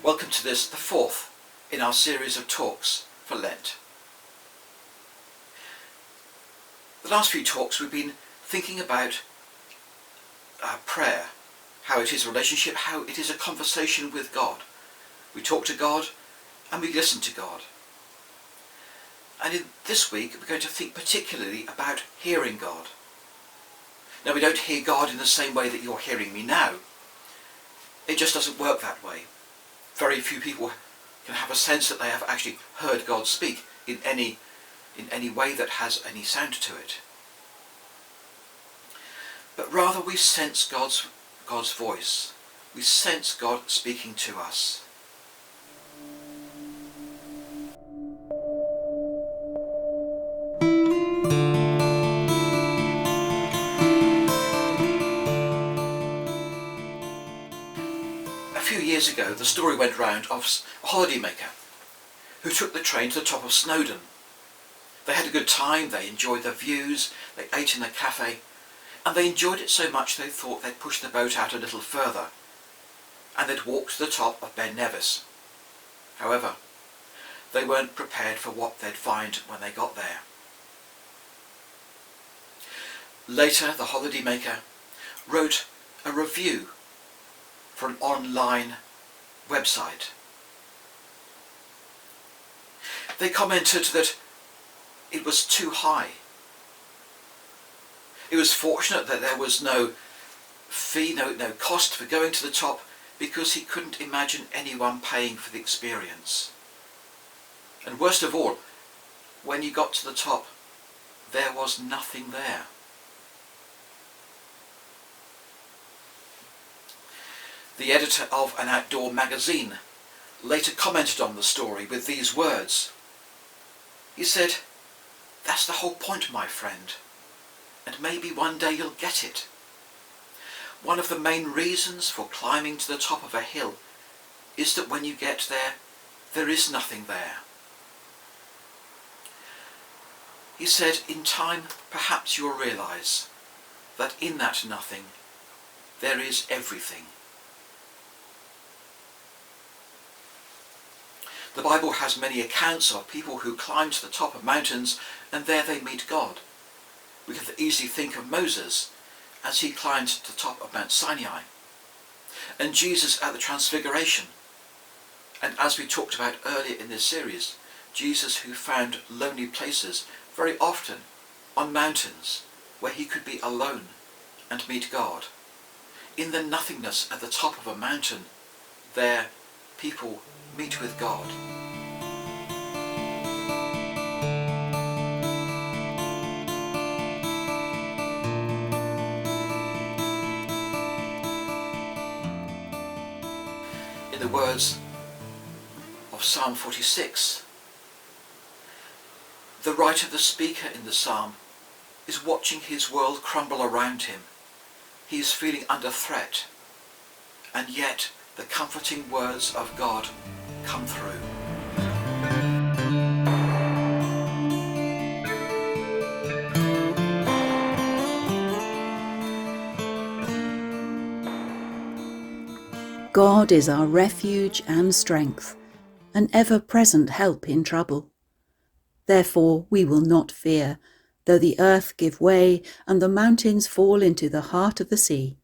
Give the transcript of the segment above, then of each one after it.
Welcome to this, the fourth in our series of talks for Lent. The last few talks we've been thinking about prayer, how it is a relationship, how it is a conversation with God. We talk to God and we listen to God. And in this week we're going to think particularly about hearing God. Now, we don't hear God in the same way that you're hearing me now. It just doesn't work that way. Very few people can have a sense that they have actually heard God speak in any way that has any sound to it. But rather we sense God's voice. We sense God speaking to us. A few years ago, the story went round of a holidaymaker who took the train to the top of Snowdon. They had a good time, they enjoyed the views, they ate in a cafe, and they enjoyed it so much they thought they'd push the boat out a little further and they'd walk to the top of Ben Nevis. However, they weren't prepared for what they'd find when they got there. Later, the holidaymaker wrote a review for an online website. They commented that it was too high. It was fortunate that there was no fee, no cost for going to the top, because he couldn't imagine anyone paying for the experience. And worst of all, when you got to the top, there was nothing there. The editor of an outdoor magazine later commented on the story with these words. He said, "That's the whole point, my friend, and maybe one day you'll get it. One of the main reasons for climbing to the top of a hill is that when you get there, there is nothing there." He said, in time, perhaps you'll realise that in that nothing, there is everything. The Bible has many accounts of people who climb to the top of mountains and there they meet God. We can easily think of Moses as he climbed to the top of Mount Sinai, and Jesus at the Transfiguration, and as we talked about earlier in this series, Jesus who found lonely places very often on mountains where he could be alone and meet God. In the nothingness at the top of a mountain, there people meet with God. In the words of Psalm 46, the writer, the speaker in the psalm, is watching his world crumble around him. He is feeling under threat, and yet the comforting words of God come through. God is our refuge and strength, an ever-present help in trouble. Therefore we will not fear, though the earth give way and the mountains fall into the heart of the sea,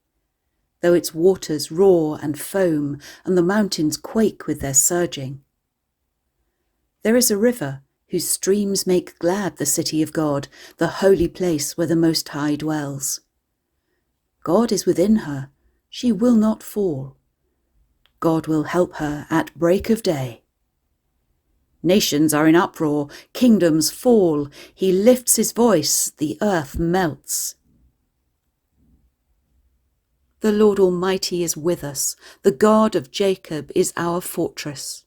though its waters roar and foam and the mountains quake with their surging. There is a river whose streams make glad the city of God, the holy place where the Most High dwells. God is within her, she will not fall. God will help her at break of day. Nations are in uproar, kingdoms fall. He lifts his voice, the earth melts. The Lord Almighty is with us. The God of Jacob is our fortress.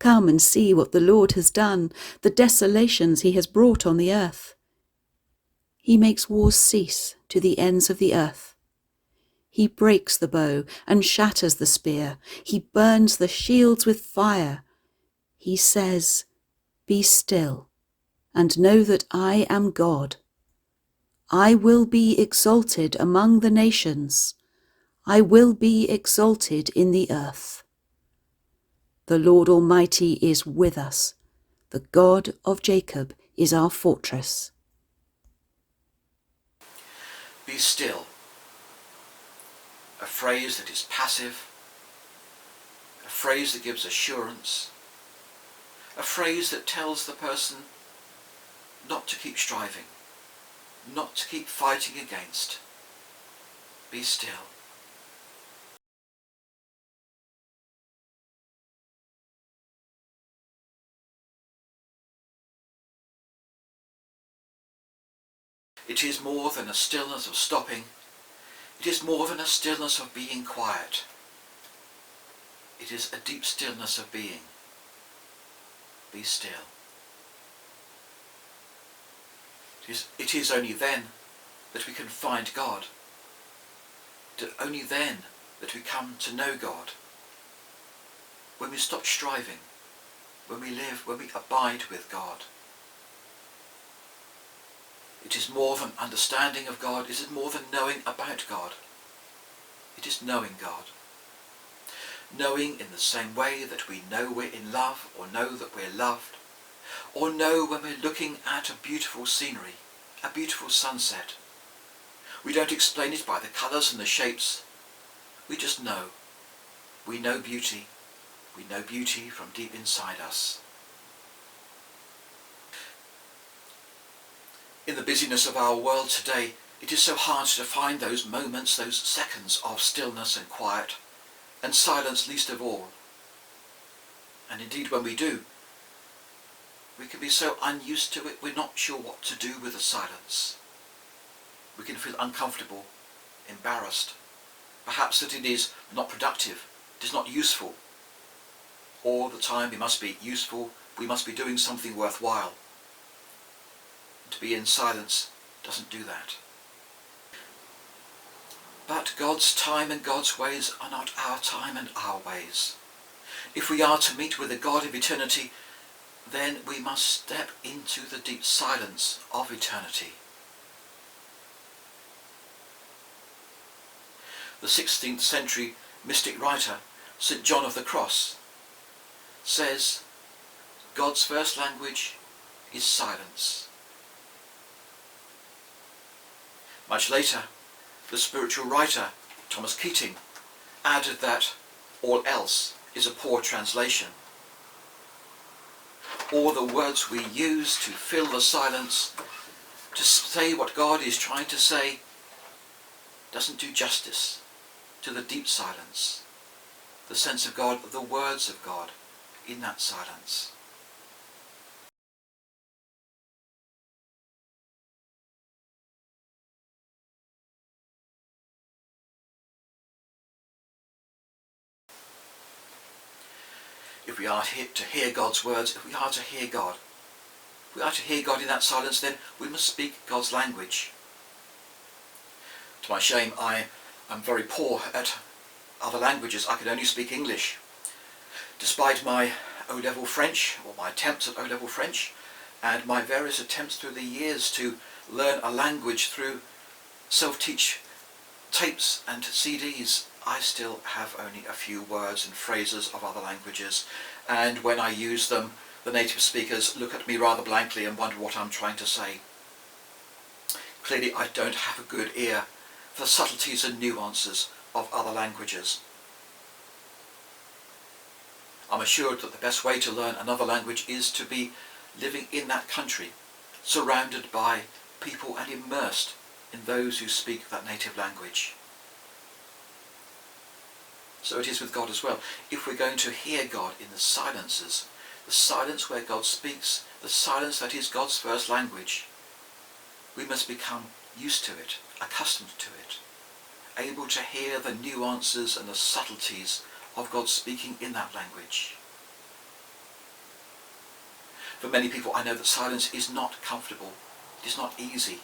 Come and see what the Lord has done, the desolations he has brought on the earth. He makes wars cease to the ends of the earth. He breaks the bow and shatters the spear. He burns the shields with fire. He says, "Be still, and know that I am God. I will be exalted among the nations. I will be exalted in the earth." The Lord Almighty is with us. The God of Jacob is our fortress. Be still. A phrase that is passive, a phrase that gives assurance, a phrase that tells the person not to keep striving, not to keep fighting against. Be still. It is more than a stillness of stopping. It is more than a stillness of being quiet. It is a deep stillness of being. Be still. It is only then that we can find God. Only then that we come to know God. When we stop striving, when we live, when we abide with God. It is more than understanding of God. It is more than knowing about God. It is knowing God. Knowing in the same way that we know we're in love, or know that we're loved, or know when we're looking at a beautiful scenery, a beautiful sunset. We don't explain it by the colours and the shapes. We just know. We know beauty. We know beauty from deep inside us. In the busyness of our world today, it is so hard to find those moments, those seconds of stillness and quiet, and silence least of all. And indeed when we do, we can be so unused to it, we're not sure what to do with the silence. We can feel uncomfortable, embarrassed, perhaps that it is not productive, it is not useful. All the time we must be useful, we must be doing something worthwhile. To be in silence doesn't do that. But God's time and God's ways are not our time and our ways. If we are to meet with the God of eternity, then we must step into the deep silence of eternity. The 16th century mystic writer, St. John of the Cross, says, God's first language is silence. Much later, the spiritual writer, Thomas Keating, added that all else is a poor translation. All the words we use to fill the silence, to say what God is trying to say, doesn't do justice to the deep silence, the sense of God, the words of God in that silence. If we are to hear God's words, if we are to hear God, if we are to hear God in that silence, then we must speak God's language. To my shame, I am very poor at other languages. I can only speak English. Despite my O-level French, or my attempts at O-level French, and my various attempts through the years to learn a language through self-teach tapes and CDs, I still have only a few words and phrases of other languages, and when I use them, the native speakers look at me rather blankly and wonder what I'm trying to say. Clearly I don't have a good ear for the subtleties and nuances of other languages. I'm assured that the best way to learn another language is to be living in that country, surrounded by people and immersed in those who speak that native language. So it is with God as well. If we're going to hear God in the silences, the silence where God speaks, the silence that is God's first language, we must become used to it, accustomed to it, able to hear the nuances and the subtleties of God speaking in that language. For many people, I know that silence is not comfortable, it is not easy.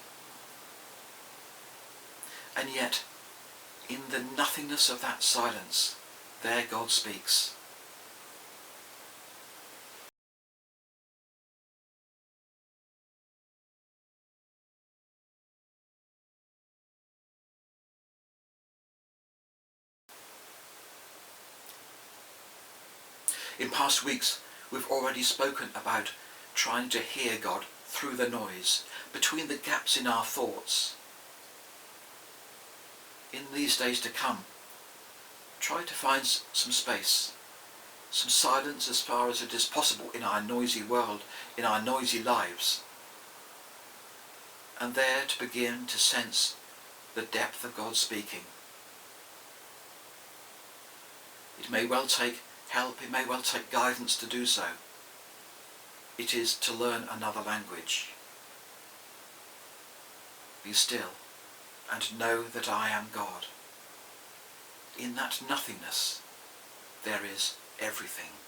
And yet, in the nothingness of that silence, there God speaks. In past weeks, we've already spoken about trying to hear God through the noise, between the gaps in our thoughts. In these days to come, try to find some space, some silence as far as it is possible in our noisy world, in our noisy lives, and there to begin to sense the depth of God speaking. It may well take help, it may well take guidance to do so. It is to learn another language. Be still and know that I am God. In that nothingness there is everything.